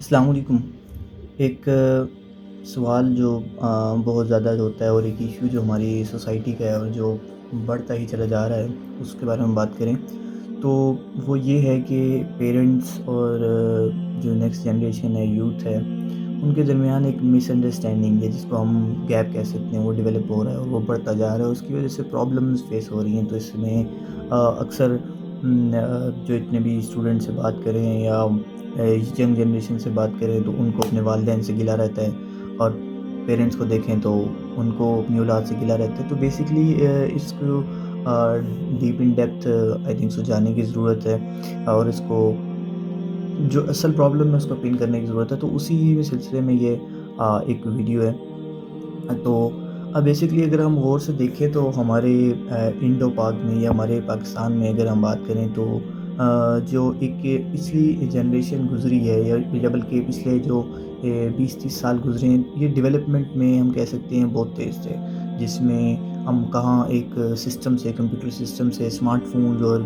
السلام علیکم۔ ایک سوال جو بہت زیادہ ہوتا ہے، اور ایک ایشو جو ہماری سوسائٹی کا ہے اور جو بڑھتا ہی چلا جا رہا ہے، اس کے بارے میں بات کریں تو وہ یہ ہے کہ پیرنٹس اور جو نیکسٹ جنریشن ہے، یوتھ ہے، ان کے درمیان ایک مس انڈرسٹینڈنگ ہے جس کو ہم گیپ کہہ سکتے ہیں، وہ ڈیولپ ہو رہا ہے اور وہ بڑھتا جا رہا ہے۔ اس کی وجہ سے پرابلمز فیس ہو رہی ہیں، تو اس میں اکثر جو اتنے بھی اسٹوڈنٹ سے بات کریں یا ینگ جنریشن سے بات کریں تو ان کو اپنے والدین سے گلہ رہتا ہے، اور پیرنٹس کو دیکھیں تو ان کو اپنی اولاد سے گلہ رہتا ہے۔ تو بیسکلی اس کو deep in depth I think so جانے کی ضرورت ہے، اور اس کو جو اصل پرابلم ہے اس کو پن کرنے کی ضرورت ہے۔ تو اسی سلسلے میں یہ ایک ویڈیو ہے۔ تو بیسکلی اگر ہم غور سے دیکھیں تو ہمارے انڈو پاک میں یا ہمارے پاکستان میں اگر ہم بات کریں تو جو ایک پچھلی جنریشن گزری ہے یا بلکہ پچھلے جو 20-30 سال گزرے ہیں، یہ ڈیولپمنٹ میں ہم کہہ سکتے ہیں بہت تیز تھے، جس میں ہم کہاں ایک سسٹم سے، کمپیوٹر سسٹم سے، اسمارٹ فونز اور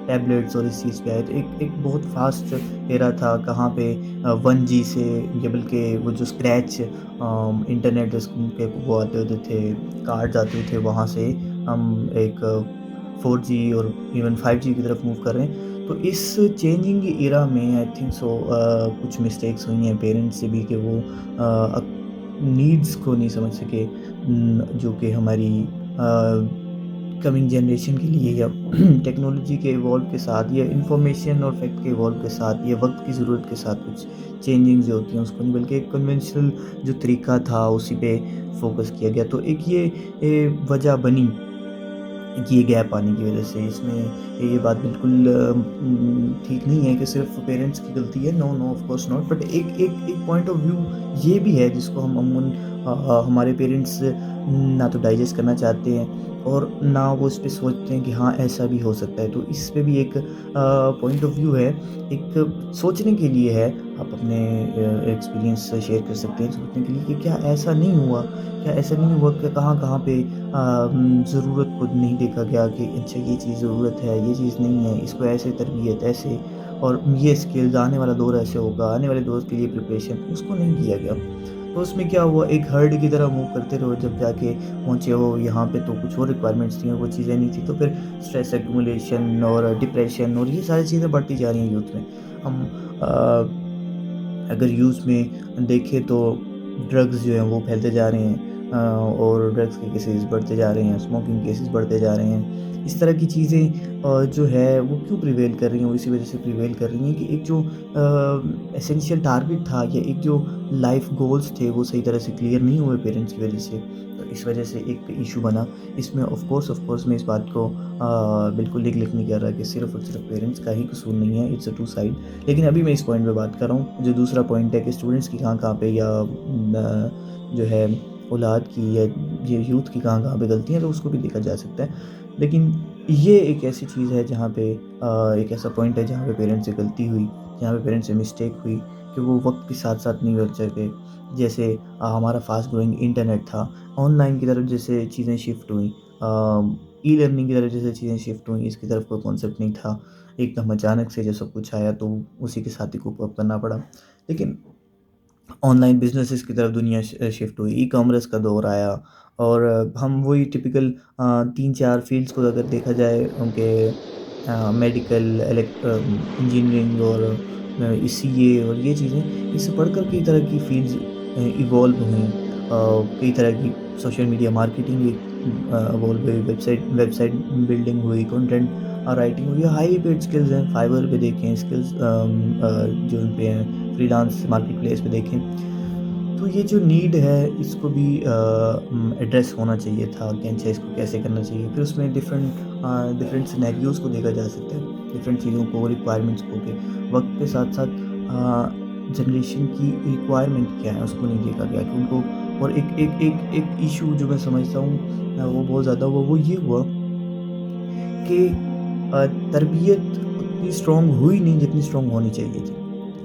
ٹیبلیٹس اور اس چیز پہ آئے، تو ایک بہت فاسٹ ایرا تھا، کہاں پہ 1G سے یا بلکہ وہ جو اسکریچ انٹرنیٹ کے وہ آتے ہوتے تھے، کارڈز آتے تھے، وہاں سے ہم ایک 4G اور ایون 5G کی طرف موو کر رہے ہیں۔ تو اس چینجنگ ایرا میں آئی تھنک سو کچھ مسٹیکس ہوئی ہیں پیرنٹس سے بھی، کہ وہ نیڈس کو نہیں سمجھ سکے، جو کہ ہماری کمنگ جنریشن کے لیے، یا ٹیکنالوجی کے ایوالو کے ساتھ، یا انفارمیشن اور فیکٹ کے ایوالو کے ساتھ، یا وقت کی ضرورت کے ساتھ کچھ چینجنگ جو ہوتی ہیں اس کو نہیں، بلکہ ایک کنونشنل جو طریقہ تھا اسی پہ فوکس کیا گیا۔ تو ایک یہ وجہ بنی کہ یہ گیپ آنے کی وجہ سے، اس میں یہ بات بالکل ٹھیک نہیں ہے کہ صرف پیرنٹس کی غلطی ہے، no of course not, but ایک پوائنٹ آف ویو یہ بھی ہے جس کو ہم عموماً ہمارے پیرنٹس نہ تو ڈائجسٹ کرنا چاہتے ہیں، اور نہ وہ اس پہ سوچتے ہیں کہ ہاں ایسا بھی ہو سکتا ہے۔ تو اس پہ بھی ایک پوائنٹ آف ویو ہے، ایک سوچنے کے لیے ہے، آپ اپنے ایکسپیرینس شیئر کر سکتے ہیں سوچنے کے لیے کہ کیا ایسا نہیں ہوا، کہ کہاں پہ ضرورت کو نہیں دیکھا گیا کہ اچھا یہ چیز ضرورت ہے، یہ چیز نہیں ہے، اس کو ایسے تربیت ایسے، اور یہ اسکلز آنے والا دور ایسے ہوگا، آنے والے دور کے لیے پریپریشن، اس کو نہیں کیا گیا۔ تو اس میں کیا ہوا، ایک ہرڈ کی طرح موو کرتے رہو، جب جا کے پہنچے ہو یہاں پہ تو کچھ اور ریکوائرمنٹس تھیں، وہ چیزیں نہیں تھیں، تو پھر اسٹریس ایکومولیشن اور ڈپریشن اور یہ ساری چیزیں بڑھتی جا رہی ہیں یوتھ میں۔ ہم اگر یوتھ میں دیکھیں تو ڈرگز جو ہیں وہ پھیلتے جا رہے ہیں، اور ڈرگز کے کیسز بڑھتے جا رہے ہیں، اسموکنگ کیسز بڑھتے جا رہے ہیں۔ اس طرح کی چیزیں جو ہے وہ کیوں پریویل کر رہی ہیں، وہ اسی وجہ سے پریویل کر رہی ہیں کہ ایک جو ایسینشیل ٹارگٹ تھا، یا ایک جو لائف گولز تھے، وہ صحیح طرح سے کلیئر نہیں ہوئے پیرنٹس کی وجہ سے، تو اس وجہ سے ایک ایشو بنا۔ اس میں آف کورس میں اس بات کو بالکل لکھ نہیں کر رہا کہ صرف اور صرف پیرنٹس کا ہی قصور نہیں ہے، اٹس اے ٹو سائڈ، لیکن ابھی میں اس پوائنٹ پہ بات کر رہا ہوں۔ جو دوسرا پوائنٹ ہے کہ اسٹوڈنٹس کی کہاں پہ، یا جو ہے اولاد کی یا یہ یوتھ کی کہاں پہ غلطی ہیں، تو اس کو بھی دیکھا جا سکتا ہے۔ لیکن یہ ایک ایسی چیز ہے جہاں پہ ایک ایسا پوائنٹ ہے جہاں پہ پیرنٹس سے غلطی ہوئی، جہاں پہ پیرنٹس سے مسٹیک ہوئی کہ وہ وقت کے ساتھ ساتھ نہیں بڑھ سکے۔ جیسے ہمارا فاسٹ گروئنگ انٹرنیٹ تھا، آن لائن کی طرف جیسے چیزیں شفٹ ہوئیں، ای لرننگ کی طرف جیسے چیزیں شفٹ ہوئیں، اس کی طرف کوئی کانسیپٹ نہیں تھا، ایک دم اچانک سے جو سب کچھ آیا تو اسی کے ساتھ ہی کوپ اپ کرنا پڑا۔ لیکن آن لائن بزنسز کی طرف دنیا شفٹ ہوئی، ای کامرس کا دور آیا، اور ہم وہی ٹپیکل 3-4 فیلڈس کو اگر دیکھا جائے ان کے میڈیکل، انجینئرنگ اور CA اور یہ چیزیں، اس سے پڑھ کر کئی طرح کی فیلڈز ایوالو ہوئیں، کئی طرح کی سوشل میڈیا مارکیٹنگ ایوالو ہوئی، ویب سائٹ بلڈنگ ہوئی، کنٹینٹ رائٹنگ ہوئی، ہائی پیڈ اسکلز ہیں، فائبر پہ دیکھیں اسکلز جو ان پہ ہیں، فری لانس مارکیٹ پلیس پہ دیکھیں۔ تو یہ جو نیڈ ہے اس کو بھی ایڈریس ہونا چاہیے تھا کہ اچھا اس کو کیسے کرنا چاہیے۔ پھر اس میں ڈفرینٹ سینیریوز کو دیکھا جا سکتا ہے، ڈفرینٹ چیزوں کو، ریکوائرمنٹس کو، کہ وقت کے ساتھ ساتھ جنریشن کی ریکوائرمنٹ کیا ہے اس کو نہیں دیکھا گیا کہ ان کو۔ اور ایک ایشو جو میں سمجھتا ہوں وہ بہت زیادہ ہوا، وہ یہ ہوا کہ تربیت اتنی اسٹرانگ ہوئی نہیں جتنی اسٹرانگ ہونی چاہیے تھی۔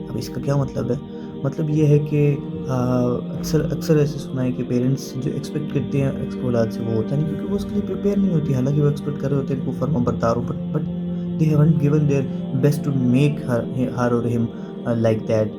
اب اس کا کیا مطلب ہے؟ مطلب یہ ہے کہ اکثر ایسے سنا ہے کہ پیرنٹس جو ایکسپیکٹ کرتے ہیں اولاد سے وہ ہوتا نہیں، کیونکہ وہ اس کے لیے پریپیئر نہیں ہوتی، حالانکہ وہ ایکسپیکٹ کر رہے ہوتے ہیں کہ وہ فرما بردار ہو، but they haven't given their best to make her or him like that.